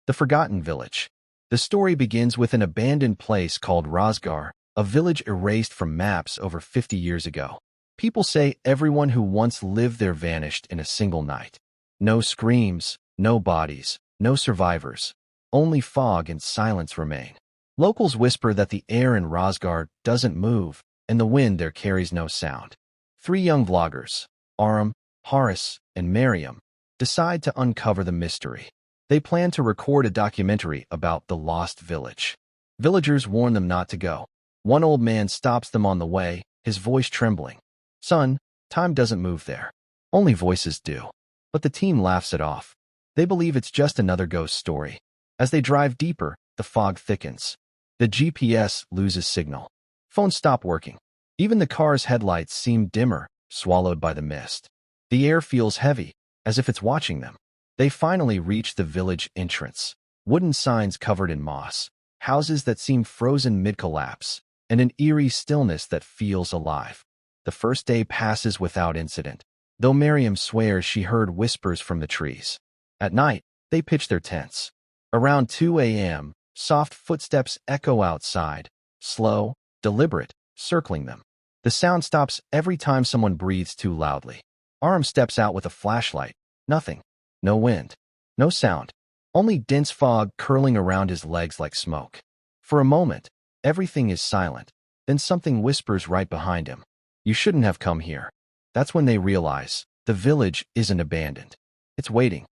The Forgotten Village. The story begins with an abandoned place called Rosgar, a village erased from maps over 50 years ago. People say everyone who once lived there vanished in a single night. No screams, no bodies, no survivors. Only fog and silence remain. Locals whisper that the air in Rosgar doesn't move, and the wind there carries no sound. Three young vloggers, Aram, Horace, and Miriam, decide to uncover the mystery. They plan to record a documentary about the lost village. Villagers warn them not to go. One old man stops them on the way, his voice trembling. "Son, time doesn't move there. Only voices do." But the team laughs it off. They believe it's just another ghost story. As they drive deeper, the fog thickens. The GPS loses signal. Phones stop working. Even the car's headlights seem dimmer, swallowed by the mist. The air feels heavy, as if it's watching them. They finally reach the village entrance. Wooden signs covered in moss, houses that seem frozen mid-collapse, and an eerie stillness that feels alive. The first day passes without incident, though Miriam swears she heard whispers from the trees. At night, they pitch their tents. Around 2 a.m., soft footsteps echo outside, slow, deliberate, circling them. The sound stops every time someone breathes too loudly. Aram steps out with a flashlight. Nothing. No wind. No sound. Only dense fog curling around his legs like smoke. For a moment, everything is silent. Then something whispers right behind him. "You shouldn't have come here." That's when they realize the village isn't abandoned. It's waiting.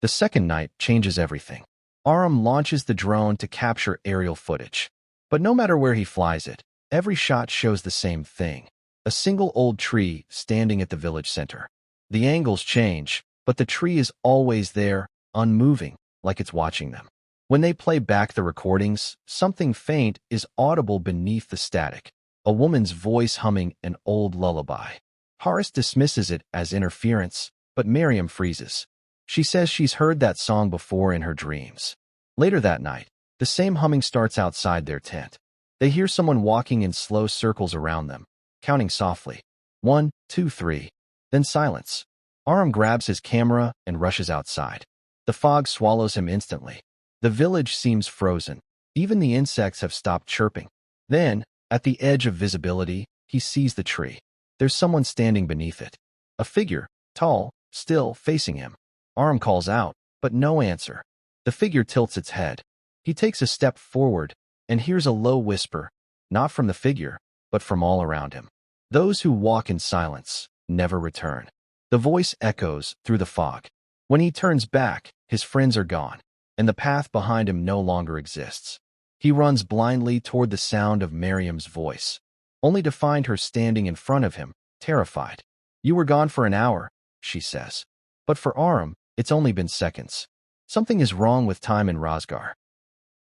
The second night changes everything. Aram launches the drone to capture aerial footage. But no matter where he flies it, every shot shows the same thing. A single old tree standing at the village center. The angles change, but the tree is always there, unmoving, like it's watching them. When they play back the recordings, something faint is audible beneath the static. A woman's voice humming an old lullaby. Horace dismisses it as interference, but Miriam freezes. She says she's heard that song before in her dreams. Later that night, the same humming starts outside their tent. They hear someone walking in slow circles around them, counting softly. 1, 2, 3. Then silence. Aram grabs his camera and rushes outside. The fog swallows him instantly. The village seems frozen. Even the insects have stopped chirping. Then, at the edge of visibility, he sees the tree. There's someone standing beneath it. A figure, tall, still, facing him. Aram calls out, but no answer. The figure tilts its head. He takes a step forward and hears a low whisper, not from the figure, but from all around him. "Those who walk in silence never return." The voice echoes through the fog. When he turns back, his friends are gone, and the path behind him no longer exists. He runs blindly toward the sound of Miriam's voice, only to find her standing in front of him, terrified. "You were gone for an hour," she says. But for Aram, it's only been seconds. Something is wrong with time in Rosgar.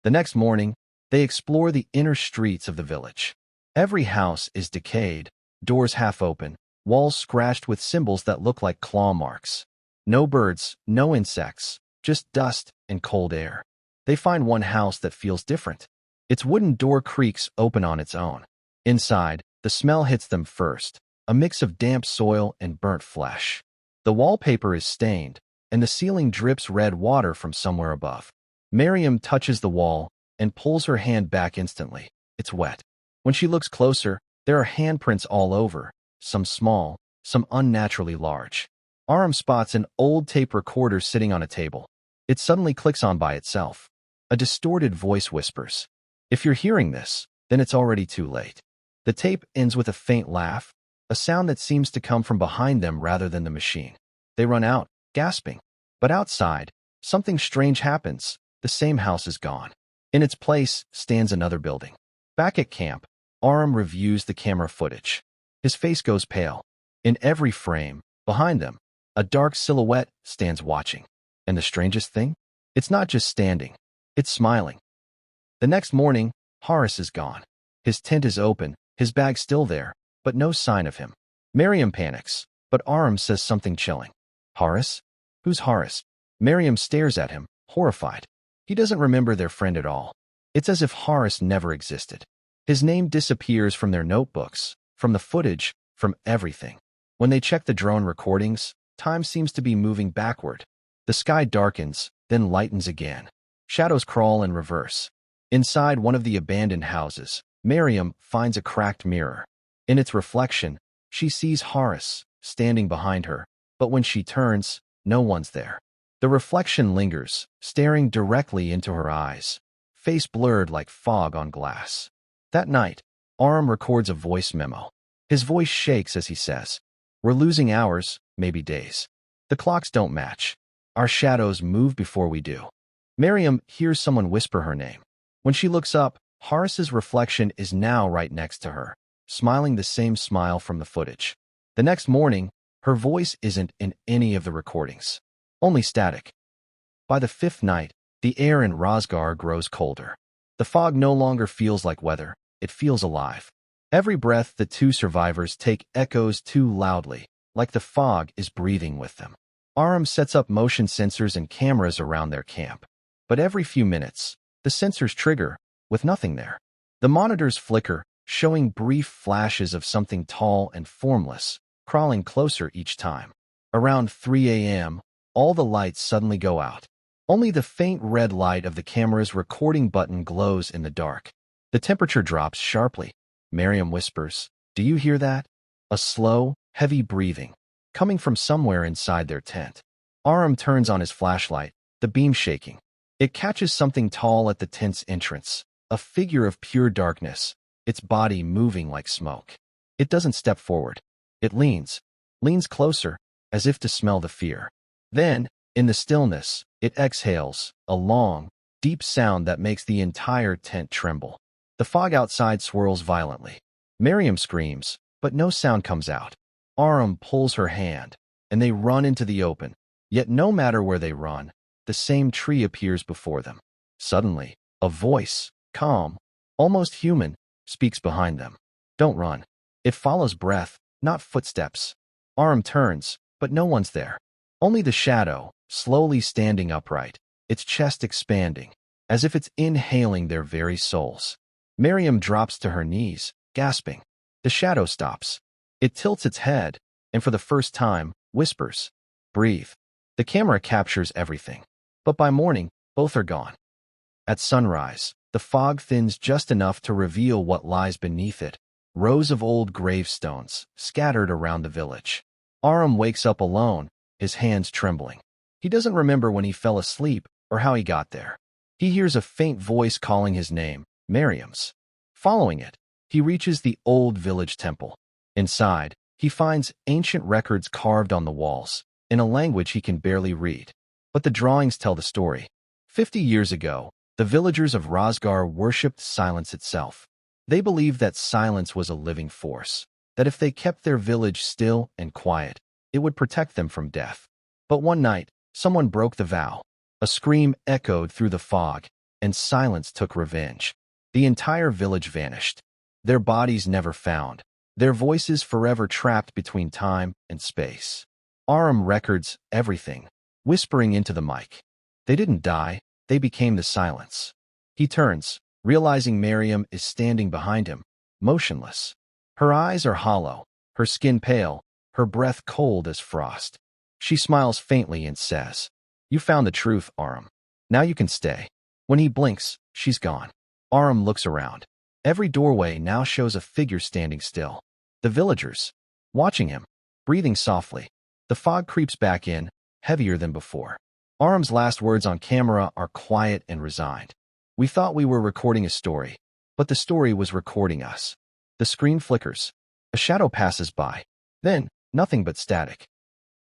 The next morning, they explore the inner streets of the village. Every house is decayed, doors half open, walls scratched with symbols that look like claw marks. No birds, no insects, just dust and cold air. They find one house that feels different. Its wooden door creaks open on its own. Inside, the smell hits them first, a mix of damp soil and burnt flesh. The wallpaper is stained, and the ceiling drips red water from somewhere above. Miriam touches the wall and pulls her hand back instantly. It's wet. When she looks closer, there are handprints all over, some small, some unnaturally large. Aram spots an old tape recorder sitting on a table. It suddenly clicks on by itself. A distorted voice whispers, "If you're hearing this, then it's already too late." The tape ends with a faint laugh, a sound that seems to come from behind them rather than the machine. They run out, gasping. But outside, something strange happens. The same house is gone. In its place stands another building. Back at camp, Aram reviews the camera footage. His face goes pale. In every frame, behind them, a dark silhouette stands watching. And the strangest thing? It's not just standing. It's smiling. The next morning, Horace is gone. His tent is open, his bag still there, but no sign of him. Miriam panics, but Aram says something chilling. "Horace? Who's Horace?" Miriam stares at him, horrified. He doesn't remember their friend at all. It's as if Horace never existed. His name disappears from their notebooks, from the footage, from everything. When they check the drone recordings, time seems to be moving backward. The sky darkens, then lightens again. Shadows crawl in reverse. Inside one of the abandoned houses, Miriam finds a cracked mirror. In its reflection, she sees Horace standing behind her, but when she turns, no one's there. The reflection lingers, staring directly into her eyes, face blurred like fog on glass. That night, Aram records a voice memo. His voice shakes as he says, "We're losing hours, maybe days. The clocks don't match. Our shadows move before we do." Miriam hears someone whisper her name. When she looks up, Horace's reflection is now right next to her, smiling the same smile from the footage. The next morning, her voice isn't in any of the recordings, only static. By the fifth night, the air in Rosgar grows colder. The fog no longer feels like weather, it feels alive. Every breath the two survivors take echoes too loudly, like the fog is breathing with them. Aram sets up motion sensors and cameras around their camp. But every few minutes, the sensors trigger, with nothing there. The monitors flicker, showing brief flashes of something tall and formless, crawling closer each time. Around 3 a.m., all the lights suddenly go out. Only the faint red light of the camera's recording button glows in the dark. The temperature drops sharply. Miriam whispers, "Do you hear that?" A slow, heavy breathing, coming from somewhere inside their tent. Aram turns on his flashlight, the beam shaking. It catches something tall at the tent's entrance, a figure of pure darkness, its body moving like smoke. It doesn't step forward. It leans closer, as if to smell the fear. Then, in the stillness, it exhales, a long, deep sound that makes the entire tent tremble. The fog outside swirls violently. Miriam screams, but no sound comes out. Aram pulls her hand, and they run into the open. Yet no matter where they run, the same tree appears before them. Suddenly, a voice, calm, almost human, speaks behind them. "Don't run." It follows breath, not footsteps. Aram turns, but no one's there. Only the shadow, slowly standing upright, its chest expanding, as if it's inhaling their very souls. Miriam drops to her knees, gasping. The shadow stops. It tilts its head, and for the first time, whispers, "Breathe." The camera captures everything. But by morning, both are gone. At sunrise, the fog thins just enough to reveal what lies beneath it, rows of old gravestones scattered around the village. Aram wakes up alone, his hands trembling. He doesn't remember when he fell asleep or how he got there. He hears a faint voice calling his name, Miriam's. Following it, he reaches the old village temple. Inside, he finds ancient records carved on the walls, in a language he can barely read. But the drawings tell the story. 50 years ago, the villagers of Rosgar worshipped silence itself. They believed that silence was a living force, that if they kept their village still and quiet, it would protect them from death. But one night, someone broke the vow. A scream echoed through the fog, and silence took revenge. The entire village vanished. Their bodies never found, their voices forever trapped between time and space. Aram records everything, whispering into the mic. They didn't die, they became the silence. He turns, realizing Miriam is standing behind him, motionless. Her eyes are hollow, her skin pale, her breath cold as frost. She smiles faintly and says, "You found the truth, Aram. Now you can stay." When he blinks, she's gone. Aram looks around. Every doorway now shows a figure standing still. The villagers, watching him, breathing softly. The fog creeps back in, heavier than before. Aram's last words on camera are quiet and resigned. "We thought we were recording a story, but the story was recording us." The screen flickers. A shadow passes by. Then, nothing but static.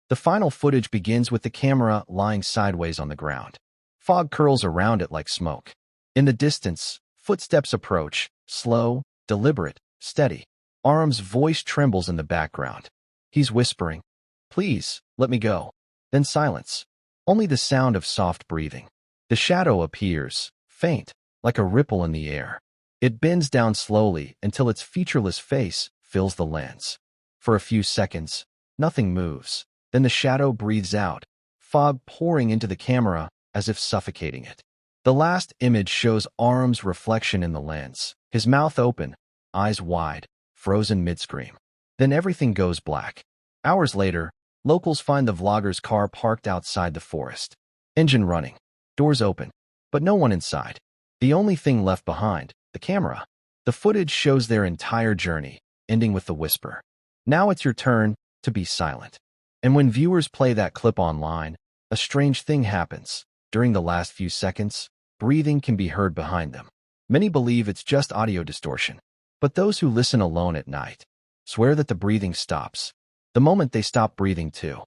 The final footage begins with the camera lying sideways on the ground. Fog curls around it like smoke. In the distance, footsteps approach, slow, deliberate, steady. Aram's voice trembles in the background. He's whispering, "Please, let me go." Then silence. Only the sound of soft breathing. The shadow appears, faint, like a ripple in the air. It bends down slowly until its featureless face fills the lens. For a few seconds, nothing moves. Then the shadow breathes out, fog pouring into the camera as if suffocating it. The last image shows Aram's reflection in the lens, his mouth open, eyes wide, frozen mid-scream. Then everything goes black. Hours later, locals find the vlogger's car parked outside the forest. Engine running, doors open. but no one inside. The only thing left behind, the camera. The footage shows their entire journey, ending with the whisper. Now it's your turn to be silent. And when viewers play that clip online, a strange thing happens. During the last few seconds, breathing can be heard behind them. Many believe it's just audio distortion, but those who listen alone at night swear that the breathing stops. The moment they stop breathing too,